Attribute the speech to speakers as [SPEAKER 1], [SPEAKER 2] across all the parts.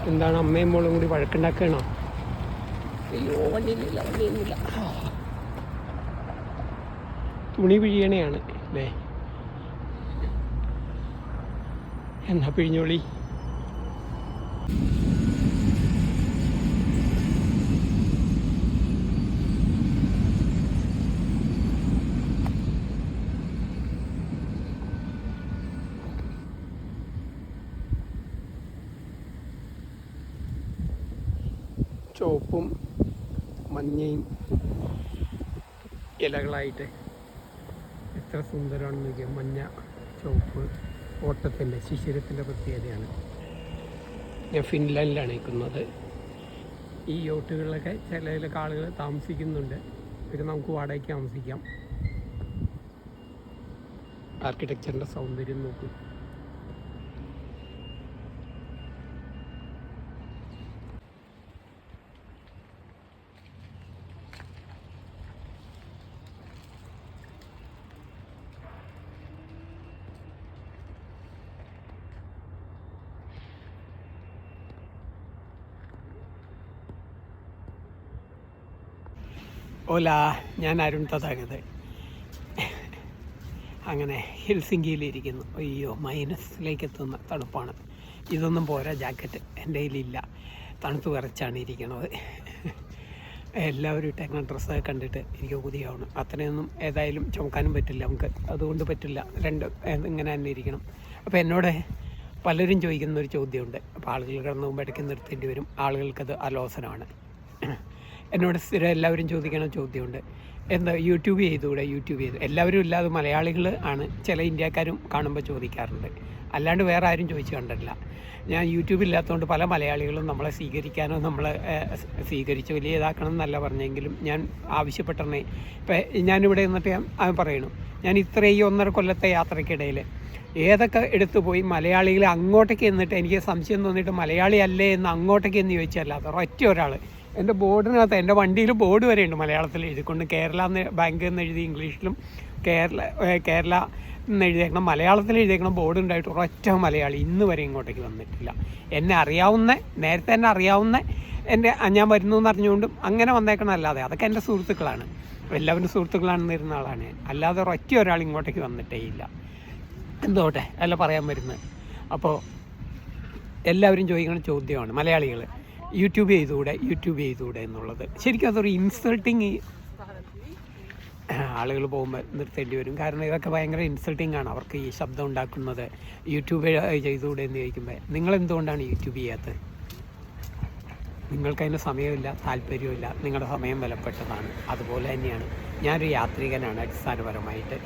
[SPEAKER 1] എന്താണ് അമ്മയും മോളും കൂടി വഴക്കുണ്ടാക്കണോ? അയ്യോ വണ്ടിയൊന്നുമില്ല. തുണി പിഴിയണയാണ് അല്ലേ? എന്നാ പിഴിഞ്ഞോളി. ചുവപ്പും മഞ്ഞയും ഇലകളായിട്ട് എത്ര സുന്ദരമാണെന്ന് നോക്കിയാൽ. മഞ്ഞ ചുവപ്പ് ഓട്ടത്തിൻ്റെ ശിശിരത്തിൻ്റെ പ്രത്യേകതയാണ്. ഞാൻ ഫിൻലാൻഡിലാണ് നിൽക്കുന്നത്. ഈ യോട്ടുകളിലൊക്കെ ചിലതിലൊക്കെ ആളുകൾ താമസിക്കുന്നുണ്ട്. പിന്നെ നമുക്ക് വാടകയ്ക്ക് താമസിക്കാം. ആർക്കിടെക്ചറിൻ്റെ സൗന്ദര്യം നോക്കും. ഓല, ഞാൻ അരുൺ തഥാഗത്. അങ്ങനെ ഹെൽസിങ്കിയിലിരിക്കുന്നു. അയ്യോ, മൈനസിലേക്ക് എത്തുന്ന തണുപ്പാണ്. ഇതൊന്നും പോരാ, ജാക്കറ്റ് എൻ്റെ കയ്യിലില്ല. തണുത്ത് വിറച്ചാണ് ഇരിക്കണത്. എല്ലാവരും ഇട്ടേക്കുന്ന ഡ്രസ്സൊക്കെ കണ്ടിട്ട് എനിക്ക് കൊതിയാവണം. അത്രയൊന്നും ഏതായാലും ചുമക്കാനും പറ്റില്ല നമുക്ക്, അതുകൊണ്ട് പറ്റില്ല. ഇങ്ങനെ തന്നെ ഇരിക്കണം. അപ്പോൾ എന്നോട് പലരും ചോദിക്കുന്നൊരു ചോദ്യമുണ്ട്. അപ്പോൾ ആളുകൾ കിടന്നു പോകുമ്പോൾ ഇടയ്ക്ക് നിർത്തേണ്ടി വരും. ആളുകൾക്കത് അലോസനമാണ്. എന്നോട് സ്ഥിരം എല്ലാവരും ചോദിക്കുന്ന ചോദ്യമുണ്ട്, എന്താ യൂട്യൂബ് ചെയ്ത് എല്ലാവരും ഇല്ലാതെ മലയാളികൾ ആണ് ചില ഇന്ത്യക്കാരും കാണുമ്പോൾ ചോദിക്കാറുണ്ട്. അല്ലാണ്ട് വേറെ ആരും ചോദിച്ചു കണ്ടിട്ടില്ല. ഞാൻ യൂട്യൂബ് ഇല്ലാത്തതുകൊണ്ട് പല മലയാളികളും നമ്മളെ സ്വീകരിക്കാനോ നമ്മളെ സ്വീകരിച്ച് വലിയ ഇതാക്കണം എന്നല്ല പറഞ്ഞെങ്കിലും ഞാൻ ആവശ്യപ്പെട്ടേ. ഇപ്പം ഞാനിവിടെ നിന്നിട്ട് ഞാൻ പറയണു, ഞാൻ ഇത്രയും 1.5 കൊല്ലത്തെ യാത്രയ്ക്കിടയിൽ ഏതൊക്കെ എടുത്തു പോയി മലയാളികളെ അങ്ങോട്ടേക്ക് എന്നിട്ട് എനിക്ക് സംശയം തോന്നിയിട്ട് മലയാളി അല്ലേ എന്ന് അങ്ങോട്ടേക്ക് എന്ന് ചോദിച്ചല്ലാതെ ഒറ്റ ഒരാൾ. എൻ്റെ ബോർഡിനകത്ത്, എൻ്റെ വണ്ടിയിൽ ബോർഡ് വരെയുണ്ട് മലയാളത്തിൽ എഴുതിക്കൊണ്ട്. കേരള ബാങ്ക് എന്ന് എഴുതി ഇംഗ്ലീഷിലും കേരള എന്ന് എഴുതിയേക്കണം മലയാളത്തിൽ എഴുതിയേക്കണം ബോർഡ് ഉണ്ടായിട്ട് ഒരൊറ്റ മലയാളി ഇന്ന് വരെ ഇങ്ങോട്ടേക്ക് വന്നിട്ടില്ല. നേരത്തെ എന്നെ അറിയാവുന്ന ഞാൻ വരുന്നു എന്ന് അറിഞ്ഞുകൊണ്ടും അങ്ങനെ വന്നേക്കണമല്ലാതെ അതൊക്കെ എൻ്റെ സുഹൃത്തുക്കളാണ്. എല്ലാവരും സുഹൃത്തുക്കളാണെന്ന് ഇരുന്ന ആളാണ്. അല്ലാതെ ഒരൊറ്റ ഒരാൾ ഇങ്ങോട്ടേക്ക് വന്നിട്ടേ ഇല്ല. എന്തോട്ടെ അല്ല പറയാൻ വരുന്നത്. അപ്പോൾ എല്ലാവരും ചോദിക്കുന്ന ചോദ്യമാണ് മലയാളികൾ, യൂട്യൂബ് ചെയ്തുകൂടെ എന്നുള്ളത്. ശരിക്കും അതൊരു ഇൻസൾട്ടിങ്. ആളുകൾ പോകുമ്പോൾ നിർത്തേണ്ടി വരും. കാരണം ഇതൊക്കെ ഭയങ്കര ഇൻസൾട്ടിങ് ആണ് അവർക്ക്. ഈ ശബ്ദം ഉണ്ടാക്കുന്നത് യൂട്യൂബ് ചെയ്തുകൂടെ എന്ന് ചോദിക്കുമ്പോൾ നിങ്ങളെന്തുകൊണ്ടാണ് യൂട്യൂബ് ചെയ്യാത്തത്? നിങ്ങൾക്കതിന് സമയമില്ല, താല്പര്യമില്ല. നിങ്ങളുടെ സമയം വിലപ്പെട്ടതാണ്. അതുപോലെ തന്നെയാണ് ഞാനൊരു യാത്രികനാണ്. അടിസ്ഥാനപരമായിട്ട്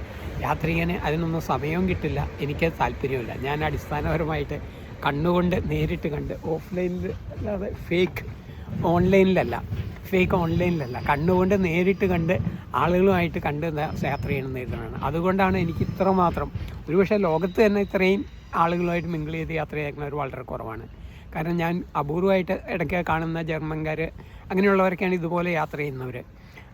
[SPEAKER 1] യാത്രികന് അതിനൊന്നും സമയവും കിട്ടില്ല, എനിക്ക് താല്പര്യമില്ല. ഞാൻ അടിസ്ഥാനപരമായിട്ട് കണ്ണുകൊണ്ട് നേരിട്ട് കണ്ട്, ഓഫ്ലൈനിൽ അല്ലാതെ ഫേക്ക് ഓൺലൈനിലല്ല, കണ്ണുകൊണ്ട് നേരിട്ട് കണ്ട് ആളുകളുമായിട്ട് കണ്ട് യാത്ര ചെയ്യണമെന്ന് എഴുതണമാണ്. അതുകൊണ്ടാണ് എനിക്ക് ഇത്രമാത്രം, ഒരുപക്ഷെ ലോകത്ത് തന്നെ ഇത്രയും ആളുകളുമായിട്ട് മിങ്കിൾ ചെയ്ത് യാത്ര ചെയ്യുന്നവർ വളരെ കുറവാണ്. കാരണം ഞാൻ അപൂർവമായിട്ട് ഇടയ്ക്ക് കാണുന്ന ജർമ്മൻകാർ അങ്ങനെയുള്ളവരൊക്കെയാണ് ഇതുപോലെ യാത്ര ചെയ്യുന്നവർ.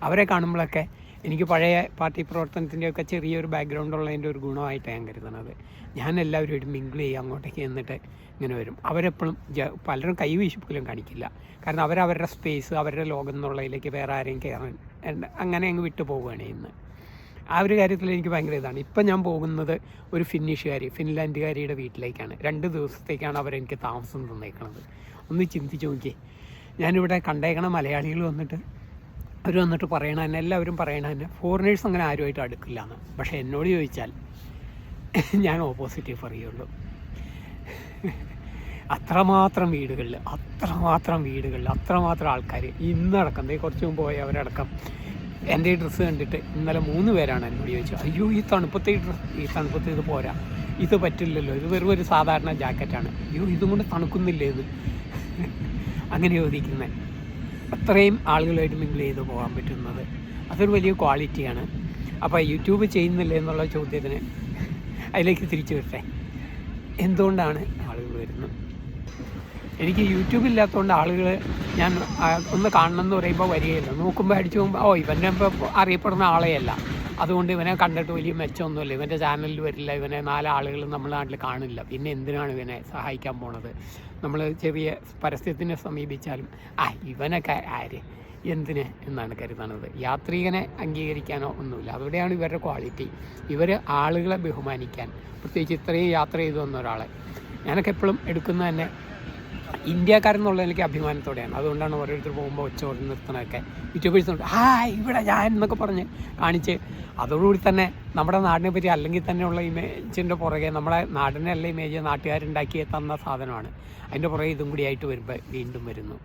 [SPEAKER 1] അവരെ കാണുമ്പോഴൊക്കെ എനിക്ക് പഴയ പാർട്ടി പ്രവർത്തനത്തിൻ്റെയൊക്കെ ചെറിയൊരു ബാക്ക്ഗ്രൗണ്ട് ഉള്ളതിൻ്റെ ഒരു ഗുണമായിട്ടാണ് ഞാൻ കരുതുന്നത്. ഞാൻ എല്ലാവരുമായിട്ട് മിങ്കിൾ ചെയ്യും, അങ്ങോട്ടേക്ക് എന്നിട്ട് ഇങ്ങനെ വരും. അവരെപ്പോഴും പലരും കൈവീശി പോലും കാണിക്കില്ല. കാരണം അവരവരുടെ സ്പേസ്, അവരുടെ ലോകം എന്നുള്ളതിലേക്ക് വേറെ ആരെയും കയറാൻ അങ്ങനെ അങ്ങ് വിട്ടു പോവുകയാണ് ഇന്ന്. ആ ഒരു കാര്യത്തിൽ എനിക്ക് ഭയങ്കര ഇതാണ്. ഇപ്പം ഞാൻ പോകുന്നത് ഒരു ഫിൻലാൻഡുകാരിയുടെ വീട്ടിലേക്കാണ്. 2 ദിവസത്തേക്കാണ് അവരെനിക്ക് താമസം തന്നേക്കണത്. ഒന്ന് ചിന്തിച്ച് നോക്കിയേ. ഞാനിവിടെ കണ്ടേക്കണ മലയാളികൾ വന്നിട്ട് അവർ വന്നിട്ട് പറയണതന്നെ, എല്ലാവരും പറയണതന്നെ ഫോറിനേഴ്സ് അങ്ങനെ ആരുമായിട്ട് അടുക്കില്ല എന്ന്. പക്ഷേ എന്നോട് ചോദിച്ചാൽ ഞാൻ ഓപ്പോസിറ്റീവ് പറയുള്ളൂ. അത്രമാത്രം വീടുകളിൽ അത്രമാത്രം ആൾക്കാർ ഇന്നടക്കം കുറച്ച് മുമ്പ് പോയി അവരടക്കം എൻ്റെ ഈ ഡ്രസ്സ് കണ്ടിട്ട് ഇന്നലെ 3 പേരാണ് എന്നോട് ചോദിച്ചു, അയ്യോ ഈ തണുപ്പത്ത് ഇത് പോരാ, ഇത് പറ്റില്ലല്ലോ, ഇത് വെറും ഒരു സാധാരണ ജാക്കറ്റാണ്, അയ്യോ ഇതും കൊണ്ട് തണുക്കുന്നില്ലേ ഇത് അങ്ങനെ ചോദിക്കുന്നത്. അത്രയും ആളുകളായിട്ട് മിങ്കിൾ ചെയ്ത് പോകാൻ പറ്റുന്നത് അതൊരു വലിയ ക്വാളിറ്റിയാണ്. അപ്പോൾ യൂട്യൂബ് ചെയ്യുന്നില്ല എന്നുള്ള ചോദ്യത്തിന് അതിലേക്ക് തിരിച്ചു വരട്ടെ. എന്തുകൊണ്ടാണ് ആളുകൾ വരുന്നത്? എനിക്ക് യൂട്യൂബ് ഇല്ലാത്തതുകൊണ്ട് ആളുകൾ ഞാൻ ഒന്ന് കാണണമെന്ന് പറയുമ്പോൾ വരികയില്ല. നോക്കുമ്പോൾ അടിച്ചു പോകുമ്പോൾ ഇവൻ്റെ ഇപ്പോൾ അറിയപ്പെടുന്ന ആളെയല്ല. അതുകൊണ്ട് ഇവനെ കണ്ടിട്ട് വലിയ മെച്ചമൊന്നുമില്ല, ഇവൻ്റെ ചാനലിൽ വരില്ല, ഇവനെ 4 ആളുകൾ നമ്മുടെ നാട്ടിൽ കാണില്ല, പിന്നെ എന്തിനാണ് ഇവനെ സഹായിക്കാൻ പോണത്? നമ്മൾ ചെറിയ പരസ്യത്തിനെ സമീപിച്ചാലും ഇവനൊക്കെ ആര് എന്തിന് എന്നാണ് കരുതണത്. യാത്രികനെ അംഗീകരിക്കാനോ ഒന്നുമില്ല. അവിടെയാണ് ഇവരുടെ ക്വാളിറ്റി. ഇവർ ആളുകളെ ബഹുമാനിക്കാൻ, പ്രത്യേകിച്ച് ഇത്രയും യാത്ര ചെയ്തു വന്ന ഒരാളെ ഞാനൊക്കെ എപ്പോഴും എടുക്കുന്നത് തന്നെ ഇന്ത്യക്കാരെന്നുള്ള എനിക്ക് അഭിമാനത്തോടെയാണ്. അതുകൊണ്ടാണ് ഓരോരുത്തർ പോകുമ്പോൾ ഒച്ചോടി നിർത്തണമൊക്കെ യൂട്യൂബേഴ്സുണ്ട് ഇവിടെ ഞാൻ എന്നൊക്കെ പറഞ്ഞ് കാണിച്ച്, അതോടുകൂടി തന്നെ നമ്മുടെ നാടിനെ പറ്റി അല്ലെങ്കിൽ തന്നെയുള്ള ഇമേജിൻ്റെ പുറകെ നമ്മുടെ നാടിനെ അല്ല ഇമേജ് നാട്ടുകാരുണ്ടാക്കി തന്ന സാധനമാണ്, അതിൻ്റെ പുറകെ ഇതും കൂടി ആയിട്ട് വരുമ്പോൾ വീണ്ടും വരുന്നു.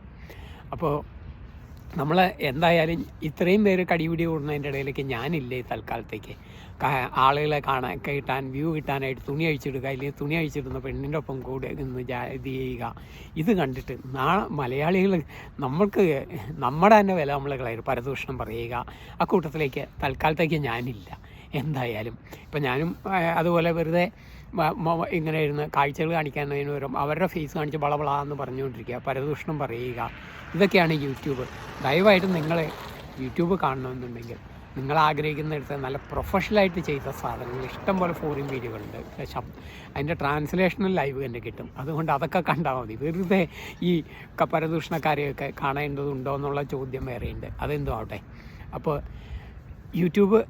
[SPEAKER 1] അപ്പോൾ നമ്മൾ എന്തായാലും ഇത്രയും പേര് കടിപിടി കൂടുന്നതിൻ്റെ ഇടയിലേക്ക് ഞാനില്ലേ തൽക്കാലത്തേക്ക്. ആളുകളെ കിട്ടാൻ വ്യൂ കിട്ടാനായിട്ട് തുണി അഴിച്ചിടുക, അല്ലെങ്കിൽ തുണി അഴിച്ചിടുന്ന പെണ്ണിൻ്റെ ഒപ്പം കൂടെ നിന്ന് ഇത് ചെയ്യുക. ഇത് കണ്ടിട്ട് മലയാളികൾ നമ്മൾക്ക് നമ്മുടെ തന്നെ വില നമ്മൾ കളയും, പരദൂഷണം പറയുക. ആ കൂട്ടത്തിലേക്ക് തൽക്കാലത്തേക്ക് ഞാനില്ല. എന്തായാലും ഇപ്പം ഞാനും അതുപോലെ വെറുതെ ഇങ്ങനെ ഇരുന്ന് കാഴ്ചകൾ കാണിക്കുന്നതിന് പകരം അവരുടെ ഫേസ് കാണിച്ച് വളവളാന്ന് പറഞ്ഞുകൊണ്ടിരിക്കുക, പരദൂഷണം പറയുക. ഇതൊക്കെയാണ് യൂട്യൂബ്. ദയവായിട്ട് നിങ്ങൾ യൂട്യൂബ് കാണണമെന്നുണ്ടെങ്കിൽ നിങ്ങൾ ആഗ്രഹിക്കുന്നിടത്ത് നല്ല പ്രൊഫഷണലായിട്ട് ചെയ്ത സാധനങ്ങൾ ഇഷ്ടം പോലെ ഫോറിൻ വീഡിയോകളുണ്ട്. അതിൻ്റെ ട്രാൻസ്ലേഷനും ലൈവ് തന്നെ കിട്ടും. അതുകൊണ്ട് അതൊക്കെ കണ്ടാൽ മതി. വെറുതെ ഈ പരദൂഷണക്കാരെയൊക്കെ കാണേണ്ടതുണ്ടോ എന്നുള്ള ചോദ്യം വേറെയുണ്ട്. അതെന്തോ ആവട്ടെ. അപ്പോൾ യൂട്യൂബ്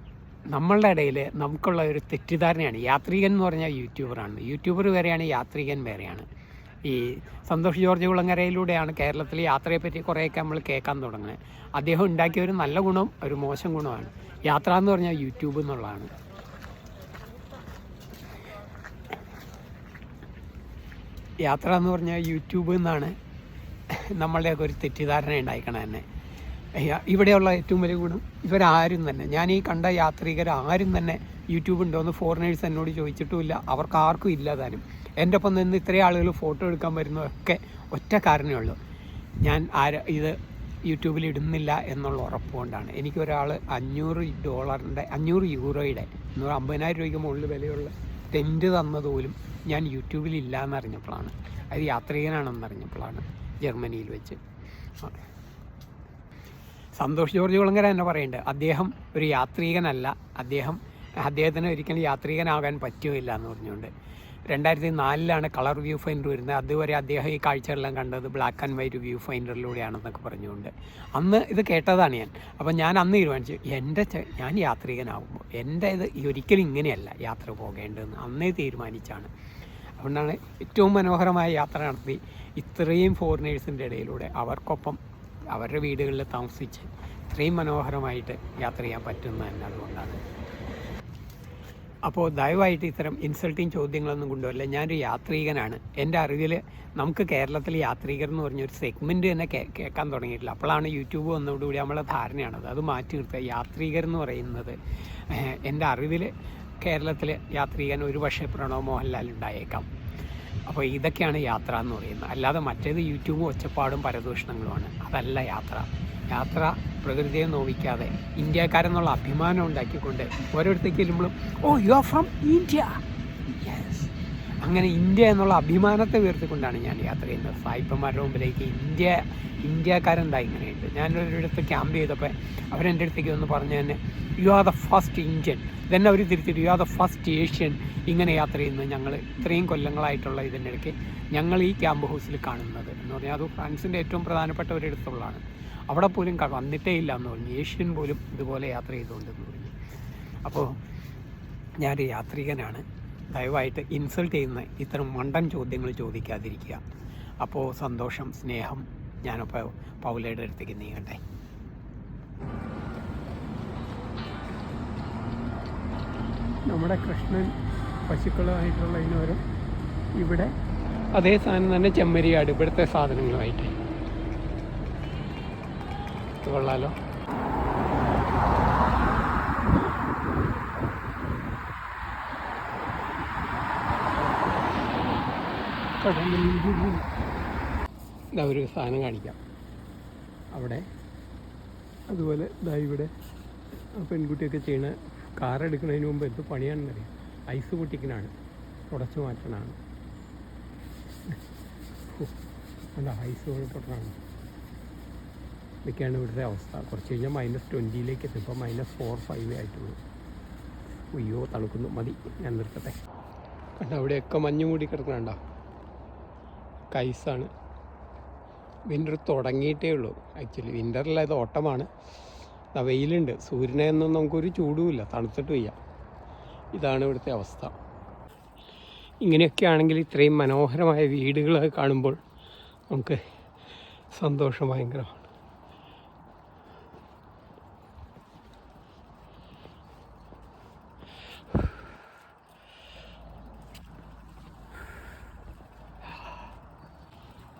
[SPEAKER 1] നമ്മളുടെ ഇടയിൽ നമുക്കുള്ള ഒരു തെറ്റിദ്ധാരണയാണ്. യാത്രികൻ എന്ന് പറഞ്ഞാൽ യൂട്യൂബറാണ്, യൂട്യൂബർ വേറെയാണ്, യാത്രികൻ വേറെയാണ്. ഈ സന്തോഷ് ജോർജ് കുളങ്ങരയിലൂടെയാണ് കേരളത്തിൽ യാത്രയെപ്പറ്റി കുറേയൊക്കെ നമ്മൾ കേൾക്കാൻ തുടങ്ങുന്നത്. അദ്ദേഹം ഉണ്ടാക്കിയ ഒരു നല്ല ഗുണം ഒരു മോശം ഗുണമാണ്. യാത്ര എന്ന് പറഞ്ഞാൽ യൂട്യൂബ് എന്നുള്ളതാണ്. യാത്ര എന്ന് പറഞ്ഞാൽ യൂട്യൂബ് എന്നാണ് നമ്മളുടെയൊക്കെ ഒരു തെറ്റിദ്ധാരണ ഉണ്ടായിക്കണം തന്നെ. ഇവിടെയുള്ള ഏറ്റവും വലിയ ഗുണം ഇവരാരും തന്നെ, ഞാൻ ഈ കണ്ട യാത്രികരാരും തന്നെ യൂട്യൂബ് ഉണ്ടോയെന്ന് ഫോറിനേഴ്സ് എന്നോട് ചോദിച്ചിട്ടുമില്ല. അവർക്ക് ആർക്കും ഇല്ല താനും. എൻ്റെ ഒപ്പം നിന്ന് ഇത്രയും ആളുകൾ ഫോട്ടോ എടുക്കാൻ വരുന്നതൊക്കെ ഒറ്റ കാരണമേ ഉള്ളൂ, ഞാൻ ഇത് യൂട്യൂബിൽ ഇടുന്നില്ല എന്നുള്ള ഉറപ്പുകൊണ്ടാണ്. എനിക്കൊരാൾ $500 യൂറോയുടെ 50,000 രൂപയ്ക്ക് മുകളിൽ വിലയുള്ള ടെൻറ്റ് തന്നതുപോലും ഞാൻ യൂട്യൂബിലില്ല എന്നറിഞ്ഞപ്പോഴാണ്, അത് യാത്രികനാണെന്നറിഞ്ഞപ്പോഴാണ്, ജർമ്മനിയിൽ വെച്ച്. സന്തോഷ് ജോർജ് കുളങ്ങര തന്നെ പറയുന്നുണ്ട്, അദ്ദേഹം ഒരു യാത്രികനല്ല, അദ്ദേഹത്തിന് ഒരിക്കലും യാത്രികനാകാൻ പറ്റുകയില്ല എന്ന് പറഞ്ഞുകൊണ്ട്. 2004 കളർ വ്യൂ ഫൈൻഡർ വരുന്നത്. അതുവരെ അദ്ദേഹം ഈ കാഴ്ചകളെല്ലാം കണ്ടത് ബ്ലാക്ക് ആൻഡ് വൈറ്റ് വ്യൂ ഫൈൻഡറിലൂടെയാണെന്നൊക്കെ പറഞ്ഞുകൊണ്ട് അന്ന് ഇത് കേട്ടതാണ് ഞാൻ. അപ്പം ഞാൻ അന്ന് തീരുമാനിച്ചു, ഞാൻ യാത്രികനാകുമ്പോൾ എൻ്റെ ഇത് ഒരിക്കലും ഇങ്ങനെയല്ല യാത്ര പോകേണ്ടതെന്ന് അന്നേ തീരുമാനിച്ചാണ്. അതുകൊണ്ടാണ് ഏറ്റവും മനോഹരമായ യാത്ര നടത്തി ഇത്രയും ഫോറിനേഴ്സിൻ്റെ ഇടയിലൂടെ അവർക്കൊപ്പം അവരുടെ വീടുകളിൽ താമസിച്ച് ഇത്രയും മനോഹരമായിട്ട് യാത്ര ചെയ്യാൻ പറ്റുന്നത് തന്നെ അതുകൊണ്ടാണ്. അപ്പോൾ ദയവായിട്ട് ഇത്തരം ഇൻസൾട്ടിങ് ചോദ്യങ്ങളൊന്നും കൊണ്ടുവരില്ല. ഞാനൊരു യാത്രികനാണ്. എൻ്റെ അറിവിൽ നമുക്ക് കേരളത്തിൽ യാത്രികർ എന്ന് പറഞ്ഞൊരു സെഗ്മെൻറ്റ് തന്നെ കേൾക്കാൻ തുടങ്ങിയിട്ടില്ല. അപ്പോഴാണ് യൂട്യൂബ് വന്നതോടുകൂടി നമ്മളെ ധാരണയാണത്. അത് മാറ്റി നിർത്തുക. യാത്രികർ എന്ന് പറയുന്നത് എൻ്റെ അറിവിൽ കേരളത്തിൽ യാത്രികൻ ഒരു പക്ഷേ പ്രണവ് മോഹൻലാൽ ഉണ്ടായേക്കാം. അപ്പോൾ ഇതൊക്കെയാണ് യാത്ര എന്ന് പറയുന്നത്. അല്ലാതെ മറ്റേത് യൂട്യൂബും ഒച്ചപ്പാടും പരദൂഷണങ്ങളുമാണ്. അതല്ല യാത്ര. യാത്ര പ്രകൃതിയെ നോവിക്കാതെ ഇന്ത്യക്കാരെന്നുള്ള അഭിമാനം ഉണ്ടാക്കിക്കൊണ്ട് ഓരോരുത്തേക്ക് ചെല്ലുമ്പോഴും you are from India, yes, അങ്ങനെ ഇന്ത്യ എന്നുള്ള അഭിമാനത്തെ ഉയർത്തിക്കൊണ്ടാണ് ഞാൻ യാത്ര ചെയ്യുന്നത്. സായിപ്പന്മാരുടെ മുമ്പിലേക്ക് ഇന്ത്യക്കാരെന്താ ഇങ്ങനെയുണ്ട്. ഞാനൊരിടത്ത് ക്യാമ്പ് ചെയ്തപ്പോൾ അവരെൻ്റെ അടുത്തേക്ക് ഒന്ന് പറഞ്ഞു തന്നെ, you are the first Indian. ഇതന്നെ അവർ തിരിച്ചിട്ട് you are the first Asian ഇങ്ങനെ യാത്ര ചെയ്യുന്നത് ഞങ്ങൾ ഇത്രയും കൊല്ലങ്ങളായിട്ടുള്ള ഇതിൻ്റെ ഇടയ്ക്ക് ഞങ്ങൾ ഈ ക്യാമ്പ് ഹൗസിൽ കാണുന്നത് എന്ന് പറഞ്ഞാൽ അത് ഫ്രാൻസിൻ്റെ ഏറ്റവും പ്രധാനപ്പെട്ട ഒരിടത്തുള്ളതാണ്. അവിടെ പോലും വന്നിട്ടേ ഇല്ല എന്ന് പറഞ്ഞു. ഏഷ്യൻ പോലും ഇതുപോലെ യാത്ര ചെയ്തുകൊണ്ടെന്ന് പറഞ്ഞു. അപ്പോൾ ഞാനൊരു യാത്രികനാണ്. ദയവായിട്ട് ഇൻസൾട്ട് ചെയ്യുന്ന ഇത്തരം മണ്ടൻ ചോദ്യങ്ങൾ ചോദിക്കാതിരിക്കുക. അപ്പോൾ സന്തോഷം, സ്നേഹം. ഞാനപ്പോൾ പൗലയുടെ അടുത്തേക്ക് നീങ്ങട്ടെ. നമ്മുടെ കൃഷ്ണൻ പശുക്കളുമായിട്ടുള്ളതിനോരം ഇവിടെ അതേ സാധനം തന്നെ ചെമ്മരിയാട് ഇവിടുത്തെ സാധനങ്ങളുമായിട്ട് കൊള്ളാലോ. ഇതാ ഒരു സാധനം കാണിക്കാം അവിടെ. അതുപോലെ ഇതാ ഇവിടെ പെൺകുട്ടിയൊക്കെ ചെയ്യണ കാർ എടുക്കുന്നതിന് മുമ്പ് എന്ത് പണിയാണെന്നറിയാം. ഐസ് പൊട്ടിക്കനാണ്, തുടച്ചു മാറ്റണമാണ്. അല്ല, ഐസ് പൊട്ടണമാണ്. ഇതൊക്കെയാണ് ഇവിടുത്തെ അവസ്ഥ. കുറച്ച് കഴിഞ്ഞാൽ -20 എത്തും. ഇപ്പോൾ -4, -5 ആയിട്ടുള്ളൂ. അയ്യോ തണുക്കുന്നു, മതി, ഞാൻ നിർത്തട്ടെ. കണ്ടോ അവിടെയൊക്കെ മഞ്ഞ് മൂടി കിടക്കണുണ്ടോ? ഐസാണ്. വിൻ്റർ തുടങ്ങിയിട്ടേ ഉള്ളൂ. ആക്ച്വലി വിൻ്ററിൽ ഇത് ഓട്ടമാണ്. വെയിലുണ്ട്, സൂര്യനെയൊന്നും നമുക്കൊരു ചൂടുമില്ല, തണുത്തിട്ട് വയ്യ. ഇതാണ് ഇവിടുത്തെ അവസ്ഥ. ഇങ്ങനെയൊക്കെ ആണെങ്കിൽ ഇത്രയും മനോഹരമായ വീടുകളൊക്കെ കാണുമ്പോൾ നമുക്ക് സന്തോഷം ഭയങ്കരമാണ്.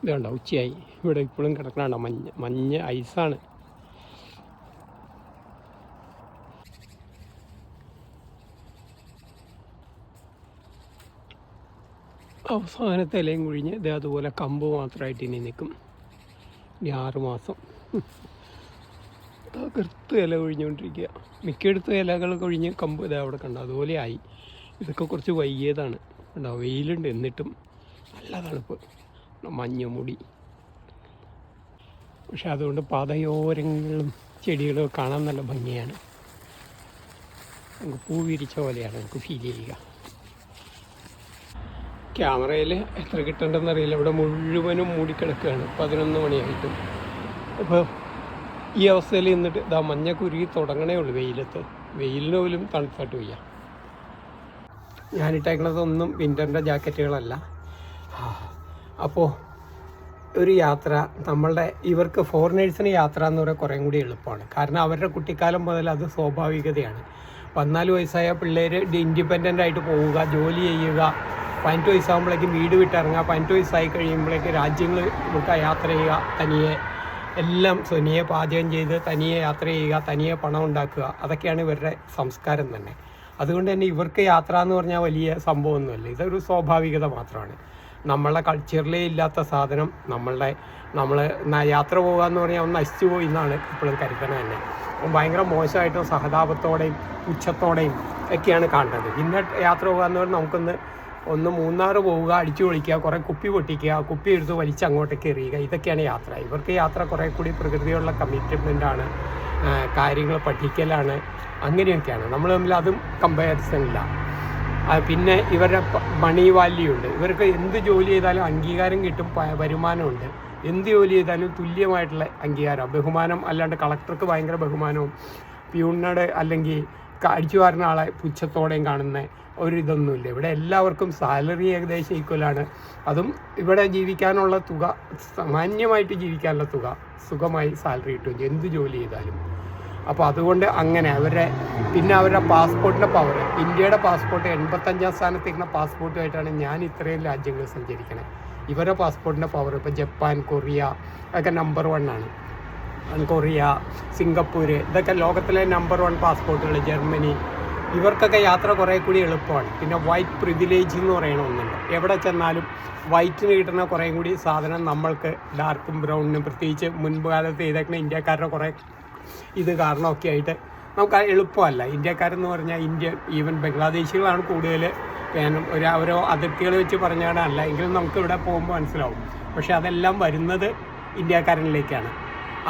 [SPEAKER 1] ഇതുണ്ടോ ഉച്ചയായി, ഇവിടെ ഇപ്പോഴും കിടക്കണുണ്ടോ മഞ്ഞ് ഐസാണ്. അവസാനത്തെ ഇലയും കുഴിഞ്ഞ് ഇത് അതുപോലെ കമ്പ് മാത്രമായിട്ട് ഇനി നിൽക്കും. ഇനി 6 മാസം തകർത്ത് ഇല കൊഴിഞ്ഞുകൊണ്ടിരിക്കുക. മിക്കയിടത്തും ഇലകൾ കൊഴിഞ്ഞ് കമ്പ് ഇതാ അവിടെ കണ്ടോ അതുപോലെ ആയി. ഇതൊക്കെ കുറച്ച് വൈകിയതാണ്. കണ്ടോ വെയിലുണ്ട്, എന്നിട്ടും നല്ല തണുപ്പ്, മഞ്ഞുമുടി. പക്ഷെ അതുകൊണ്ട് പാതയോരങ്ങളും ചെടികളും കാണാൻ നല്ല ഭംഗിയാണ്. നമുക്ക് പൂ വിരിച്ച പോലെയാണ് നമുക്ക് ഫീൽ ചെയ്യുക. ക്യാമറയിൽ എത്ര കിട്ടേണ്ടെന്ന് അറിയില്ല. ഇവിടെ മുഴുവനും മൂടിക്കിടക്കുകയാണ്. 11 മണിയായിട്ടും. അപ്പോൾ ഈ അവസ്ഥയിൽ നിന്നിട്ട് ഇതാ മഞ്ഞ കുരുകി തുടങ്ങണേ ഉള്ളൂ. വെയിലിന് പോലും തണുത്തായിട്ട് വയ്യ. ഞാനിട്ടേക്കണതൊന്നും വിൻ്ററിൻ്റെ ജാക്കറ്റുകളല്ല. അപ്പോൾ ഒരു യാത്ര ഇവർക്ക് ഫോറിനേഴ്സിന് യാത്ര എന്ന് പറയുന്നത് കുറേ കൂടി എളുപ്പമാണ്. കാരണം അവരുടെ കുട്ടിക്കാലം മുതൽ അത് സ്വാഭാവികതയാണ്. 14 വയസ്സായ പിള്ളേർ ഇൻഡിപെൻഡൻ്റ് ആയിട്ട് പോവുക, ജോലി ചെയ്യുക, 18 വയസ്സാകുമ്പോഴേക്കും വീട് വിട്ടിറങ്ങുക, 18 വയസ്സായി കഴിയുമ്പോഴേക്ക് രാജ്യങ്ങൾ യാത്ര ചെയ്യുക, തനിയെ എല്ലാം തനിയെ പാചകം ചെയ്ത് തനിയെ യാത്ര ചെയ്യുക, തനിയെ പണം ഉണ്ടാക്കുക. അതൊക്കെയാണ് ഇവരുടെ സംസ്കാരം തന്നെ. അതുകൊണ്ട് തന്നെ ഇവർക്ക് യാത്ര എന്ന് പറഞ്ഞാൽ വലിയ സംഭവമൊന്നുമല്ല. ഇതൊരു സ്വാഭാവികത മാത്രമാണ്. നമ്മളെ കൾച്ചറിലേ ഇല്ലാത്ത സാധനം നമ്മൾ യാത്ര പോകുക എന്ന് പറഞ്ഞാൽ ഒന്ന് നശിച്ചു പോയി എന്നാണ് ഇപ്പോഴും കരുതണത് തന്നെ. അപ്പം ഭയങ്കര മോശമായിട്ടും സഹതാപത്തോടെയും പുച്ഛത്തോടെയും ഒക്കെയാണ് കാണുന്നത്. പിന്നെ യാത്ര പോകുക എന്ന് പറഞ്ഞാൽ നമുക്കൊന്ന് മൂന്നാർ പോവുക, അടിച്ചു പൊളിക്കുക, കുറേ കുപ്പി പൊട്ടിക്കുക, കുപ്പി എടുത്ത് വലിച്ച് അങ്ങോട്ടേക്ക് എറിയുക, ഇതൊക്കെയാണ് യാത്ര. ഇവർക്ക് യാത്ര കുറേ കൂടി പ്രകൃതിയുള്ള കമ്മിറ്റ്മെൻറ്റാണ്, കാര്യങ്ങൾ പഠിക്കലാണ്, അങ്ങനെയൊക്കെയാണ്. നമ്മൾ തമ്മിൽ അതും കമ്പാരിസൺ ഇല്ല. പിന്നെ ഇവരുടെ മണി വാല്യൂ ഉണ്ട്. ഇവർക്ക് എന്ത് ജോലി ചെയ്താലും അംഗീകാരം കിട്ടും, വരുമാനമുണ്ട്. എന്ത് ജോലി ചെയ്താലും തുല്യമായിട്ടുള്ള അംഗീകാരം, ബഹുമാനം. അല്ലാണ്ട് കളക്ടർക്ക് ഭയങ്കര ബഹുമാനവും പ്യൂണിനോട് അല്ലെങ്കിൽ അടിച്ചു വാരുന്ന ആളെ പുച്ഛത്തോടെയും കാണുന്ന ഒരിതൊന്നുമില്ല. ഇവിടെ എല്ലാവർക്കും സാലറി ഏകദേശം ഈക്വലാണ്. അതും ഇവിടെ ജീവിക്കാനുള്ള തുക, മാന്യമായിട്ട് ജീവിക്കാനുള്ള തുക, സുഖമായി സാലറി കിട്ടും എന്ത് ജോലി ചെയ്താലും. അപ്പോൾ അതുകൊണ്ട് അങ്ങനെ അവരുടെ പാസ്പോർട്ടിൻ്റെ പവർ, ഇന്ത്യയുടെ പാസ്പോർട്ട് 85ാം സ്ഥാനത്തേക്കുന്ന പാസ്പോർട്ടുമായിട്ടാണ് ഞാൻ ഇത്രയും രാജ്യങ്ങൾ സഞ്ചരിക്കണേ. ഇവരുടെ പാസ്പോർട്ടിൻ്റെ പവർ ഇപ്പോൾ ജപ്പാൻ, കൊറിയ ഒക്കെ നമ്പർ 1 ആണ്. കൊറിയ, സിംഗപ്പൂർ, ഇതൊക്കെ ലോകത്തിലെ നമ്പർ 1 പാസ്പോർട്ടുകൾ. ജർമ്മനി, ഇവർക്കൊക്കെ യാത്ര കുറേ കൂടി എളുപ്പമാണ്. പിന്നെ വൈറ്റ് പ്രിവിലേജ് എന്ന് പറയുന്ന ഒന്നുണ്ട്. എവിടെ ചെന്നാലും വൈറ്റിന് കിട്ടുന്ന കുറേ കൂടി സാധനം നമ്മൾക്ക് ഡാർക്കും ബ്രൗണിനും, പ്രത്യേകിച്ച് മുൻപ് കാലത്ത് ചെയ്തേക്കുന്ന ഇന്ത്യക്കാരുടെ കുറേ ഇത് കാരണമൊക്കെ ആയിട്ട് നമുക്ക് എളുപ്പമല്ല. ഇന്ത്യക്കാരെന്ന് പറഞ്ഞാൽ ഈവൻ ബംഗ്ലാദേശികളാണ് കൂടുതൽ. ഓരോ അതിർത്തികൾ വെച്ച് പറഞ്ഞാണല്ല, എങ്കിലും നമുക്ക് ഇവിടെ പോകുമ്പോൾ മനസ്സിലാവും. പക്ഷെ അതെല്ലാം വരുന്നത് ഇന്ത്യക്കാരനിലേക്കാണ്.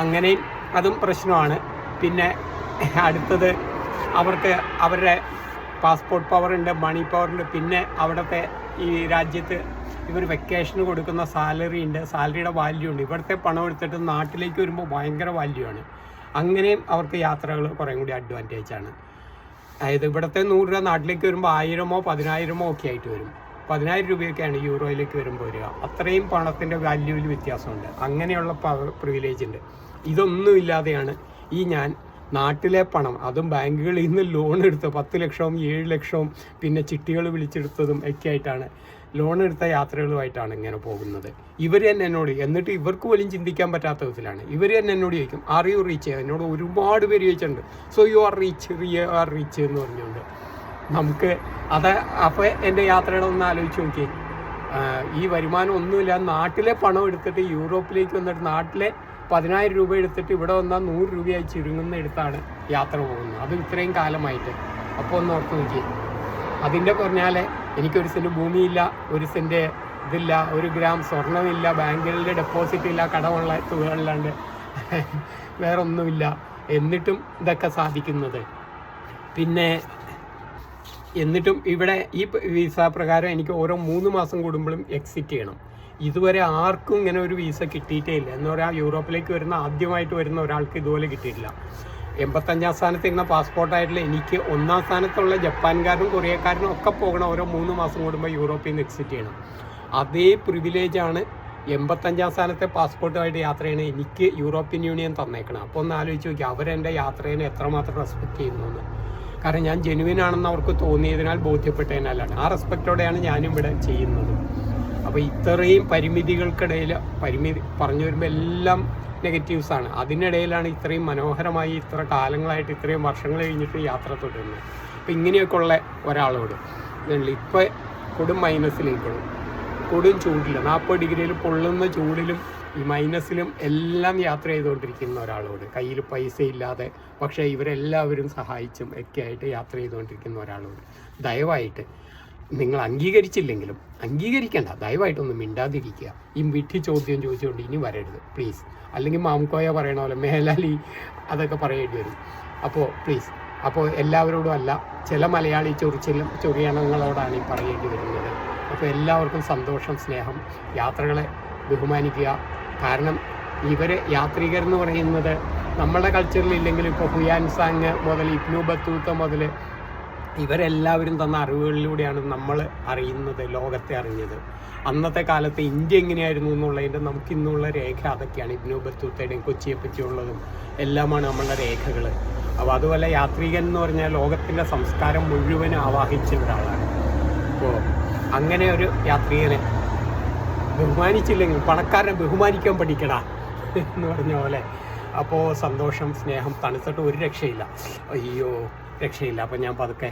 [SPEAKER 1] അങ്ങനെ അതും പ്രശ്നമാണ്. പിന്നെ അടുത്തത് അവരുടെ പാസ്പോർട്ട് പവറുണ്ട്, മണി പവറുണ്ട്. പിന്നെ അവിടുത്തെ ഈ രാജ്യത്ത് ഇവർ വെക്കേഷന് കൊടുക്കുന്ന സാലറി ഉണ്ട്, സാലറിയുടെ വാല്യൂ ഉണ്ട്. ഇവിടുത്തെ പണം എടുത്തിട്ട് നാട്ടിലേക്ക് വരുമ്പോൾ ഭയങ്കര വാല്യൂ ആണ്. അങ്ങനെയും അവർക്ക് യാത്രകൾ കുറേ കൂടി അഡ്വാൻറ്റേജാണ്. അതായത് ഇവിടുത്തെ 100 രൂപ നാട്ടിലേക്ക് വരുമ്പോൾ 1000മോ 10,000മോ ഒക്കെ ആയിട്ട് വരും. 10,000 രൂപയൊക്കെയാണ് യൂറോയിലേക്ക് വരുമ്പോൾ വരിക. അത്രയും പണത്തിൻ്റെ വാല്യൂവിൽ വ്യത്യാസമുണ്ട്. അങ്ങനെയുള്ള പ്രിവിലേജ് ഉണ്ട്. ഇതൊന്നുമില്ലാതെയാണ് ഞാൻ നാട്ടിലെ പണം, അതും ബാങ്കുകളിൽ നിന്ന് ലോൺ എടുത്ത് 10 ലക്ഷവും 7 ലക്ഷവും പിന്നെ ചിട്ടികൾ വിളിച്ചെടുത്തതും ഒക്കെ ആയിട്ടാണ്, ലോൺ എടുത്ത യാത്രകളുമായിട്ടാണ് ഇങ്ങനെ പോകുന്നത്. ഇവർ തന്നെ എന്നോട്, എന്നിട്ട് ഇവർക്ക് പോലും ചിന്തിക്കാൻ പറ്റാത്ത വിധത്തിലാണ്. ഇവർ തന്നെ എന്നോട് ചോദിക്കും, ആർ യു റീച്ച്? എന്നോട് ഒരുപാട് പേര് ചോദിച്ചിട്ടുണ്ട്. സോ യു ആർ റീച്ച് എന്ന് പറഞ്ഞുകൊണ്ട് നമുക്ക് അപ്പോൾ എൻ്റെ യാത്രയുടെ ഒന്ന് ആലോചിച്ച് നോക്കി. ഈ വരുമാനം ഒന്നുമില്ല, നാട്ടിലെ പണം എടുത്തിട്ട് യൂറോപ്പിലേക്ക് വന്നിട്ട് നാട്ടിലെ 10,000 രൂപ എടുത്തിട്ട് ഇവിടെ വന്നാൽ 100 രൂപയായി ചുരുങ്ങുന്ന എടുത്താണ് യാത്ര പോകുന്നത്. അത് ഇത്രയും കാലമായിട്ട്. അപ്പോൾ ഒന്ന് ഓർത്ത് നോക്കി. അതിൻ്റെ പറഞ്ഞാൽ എനിക്കൊരു സെൻറ്റ് ഭൂമിയില്ല, ഒരു സെൻറ്റ് ഇതില്ല, 1 ഗ്രാം സ്വർണ്ണമില്ല, ബാങ്കുകളിലെ ഡെപ്പോസിറ്റ് ഇല്ല, കടമുള്ള തുകകളിലാണ്ട് വേറെ ഒന്നുമില്ല. എന്നിട്ടും ഇതൊക്കെ സാധിക്കുന്നത്. പിന്നെ എന്നിട്ടും ഇവിടെ ഈ വിസ പ്രകാരം എനിക്ക് ഓരോ 3 മാസം കൂടുമ്പോഴും എക്സിറ്റ് ചെയ്യണം. ഇതുവരെ ആർക്കും ഇങ്ങനെ ഒരു വിസ കിട്ടിയിട്ടേ ഇല്ല. എന്ന് പറയാൻ യൂറോപ്പിലേക്ക് വരുന്ന ആദ്യമായിട്ട് വരുന്ന ഒരാൾക്ക് ഇതുപോലെ കിട്ടിയിട്ടില്ല. 85ാം സ്ഥാനത്തിരുന്ന പാസ്പോർട്ടായിട്ടുള്ള എനിക്ക് 1ാം സ്ഥാനത്തുള്ള ജപ്പാൻകാരനും കൊറിയക്കാരനും ഒക്കെ പോകണം ഓരോ 3 മാസം കൂടുമ്പോൾ യൂറോപ്പിൽ നിന്ന് എക്സിറ്റ് ചെയ്യണം. അതേ പ്രിവിലേജാണ് 85ാം സ്ഥാനത്തെ പാസ്പോർട്ടുമായിട്ട് യാത്ര ചെയ്യണത് എനിക്ക് യൂറോപ്യൻ യൂണിയൻ തന്നേക്കണം. അപ്പോൾ ഒന്ന് ആലോചിച്ച് നോക്കി അവരെൻ്റെ യാത്രയെ എത്രമാത്രം റെസ്പെക്റ്റ് ചെയ്യുന്നു. കാരണം ഞാൻ ജെനുവിൻ ആണെന്ന് അവർക്ക് തോന്നിയതിനാൽ ബോധ്യപ്പെട്ടതിനാലാണ്. ആ റെസ്പെക്റ്റോടെയാണ് ഞാനും ഇവിടെ ചെയ്യുന്നത്. അപ്പോൾ ഇത്രയും പരിമിതികൾക്കിടയിൽ പറഞ്ഞു വരുമ്പോൾ എല്ലാം നെഗറ്റീവ്സാണ്. അതിനിടയിലാണ് ഇത്രയും മനോഹരമായി ഇത്ര കാലങ്ങളായിട്ട് ഇത്രയും വർഷങ്ങൾ കഴിഞ്ഞിട്ട് യാത്ര തുടരുന്നത്. അപ്പോൾ ഇങ്ങനെയൊക്കെ ഉള്ള ഒരാളോട് ഇപ്പോൾ കൊടും മൈനസിലേക്കുള്ളൂ, കൊടും ചൂടില്ല, 40 ഡിഗ്രിയിൽ പൊള്ളുന്ന ചൂടിലും ഈ മൈനസിലും എല്ലാം യാത്ര ചെയ്തുകൊണ്ടിരിക്കുന്ന ഒരാളോട്, കയ്യിൽ പൈസ ഇല്ലാതെ പക്ഷേ ഇവരെല്ലാവരും സഹായിച്ചും ഒക്കെ ആയിട്ട് യാത്ര ചെയ്തുകൊണ്ടിരിക്കുന്ന ഒരാളോട് ദയവായിട്ട് നിങ്ങൾ അംഗീകരിച്ചില്ലെങ്കിലും അംഗീകരിക്കേണ്ട, ദയവായിട്ടൊന്നും മിണ്ടാതിരിക്കുക. ഈ വിട്ടി ചോദ്യം ചോദിച്ചുകൊണ്ട് ഇനി വരരുത് പ്ലീസ്. അല്ലെങ്കിൽ മാംകോയ പറയണ പോലെ മേലാലി അതൊക്കെ പറയേണ്ടി വരും. അപ്പോൾ പ്ലീസ്, അപ്പോൾ എല്ലാവരോടും അല്ല, ചില മലയാളി ചൊറിയണങ്ങളോടാണ് ഈ പറയേണ്ടി വരുന്നത്. അപ്പോൾ എല്ലാവർക്കും സന്തോഷം, സ്നേഹം, യാത്രകളെ ബഹുമാനിക്കുക. കാരണം ഇവർ യാത്രികരെന്ന് പറയുന്നത് നമ്മുടെ കൾച്ചറിലില്ലെങ്കിലും ഇപ്പോൾ ഹുയാൻസാങ് മുതൽ ഇബ്നു ബത്തൂത്ത മുതൽ ഇവരെല്ലാവരും തന്ന അറിവുകളിലൂടെയാണ് നമ്മൾ അറിയുന്നത്, ലോകത്തെ അറിഞ്ഞത്. അന്നത്തെ കാലത്ത് ഇന്ത്യ എങ്ങനെയായിരുന്നു എന്നുള്ളതിൻ്റെ നമുക്കിന്നുള്ള രേഖ അതൊക്കെയാണ്. ഇബ്നു ബത്തൂത്തയുടെയും കൊച്ചിയെ പറ്റിയുള്ളതും എല്ലാമാണ് നമ്മളുടെ രേഖകൾ. അപ്പോൾ അതുപോലെ യാത്രികൻ എന്ന് പറഞ്ഞാൽ ലോകത്തിൻ്റെ സംസ്കാരം മുഴുവനും ആവാഹിച്ച ഒരാളാണ്. അപ്പോൾ അങ്ങനെ ഒരു യാത്രികനെ ബഹുമാനിച്ചില്ലെങ്കിൽ പണക്കാരനെ ബഹുമാനിക്കാൻ പഠിക്കടാ എന്ന് പറഞ്ഞ പോലെ. അപ്പോൾ സന്തോഷം, സ്നേഹം. തണുത്തിട്ട് ഒരു രക്ഷയില്ല, അയ്യോ രക്ഷയില്ല. അപ്പോൾ ഞാൻ പതുക്കെ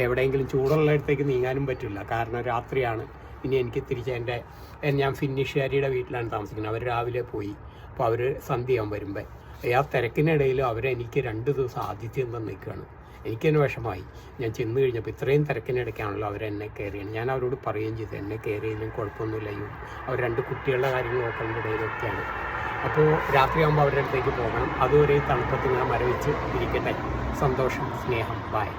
[SPEAKER 1] എവിടെയെങ്കിലും ചൂടുള്ളിടത്തേക്ക് നീങ്ങാനും പറ്റില്ല, കാരണം രാത്രിയാണ്. ഇനി എനിക്ക് തിരിച്ച് ഞാൻ ഫിന്നിഷുകാരിയുടെ വീട്ടിലാണ് താമസിക്കുന്നത്. അവർ രാവിലെ പോയി. അപ്പോൾ അവർ സന്ധ്യയാകും വരുമ്പോൾ. ആ തിരക്കിനിടയിൽ അവരെനിക്ക് 2 ദിവസം ആതിഥ്യം തന്നിരിക്കുകയാണ്. എനിക്കെന്നെ വിഷമമായി. ഞാൻ ചെന്ന് കഴിഞ്ഞപ്പോൾ ഇത്രയും തിരക്കിനിടയ്ക്കാണല്ലോ അവരെന്നെ കെയർ ചെയ്യണം. ഞാൻ അവരോട് പറയുകയും ചെയ്തു, എന്നെ കെയർ ചെയ്യുന്നതിനും കുഴപ്പമൊന്നുമില്ല, അവർ 2 കുട്ടികളുടെ കാര്യങ്ങൾ നോക്കേണ്ട ഇടയിലൊക്കെയാണ്. അപ്പോൾ രാത്രിയാകുമ്പോൾ അവരുടെ അടുത്തേക്ക് പോകണം. അതുവരെ തണുപ്പത്ത് ഇങ്ങനെ മരവിച്ച് ഇരിക്കട്ടെ. സന്തോഷം, സ്നേഹം, ബൈ.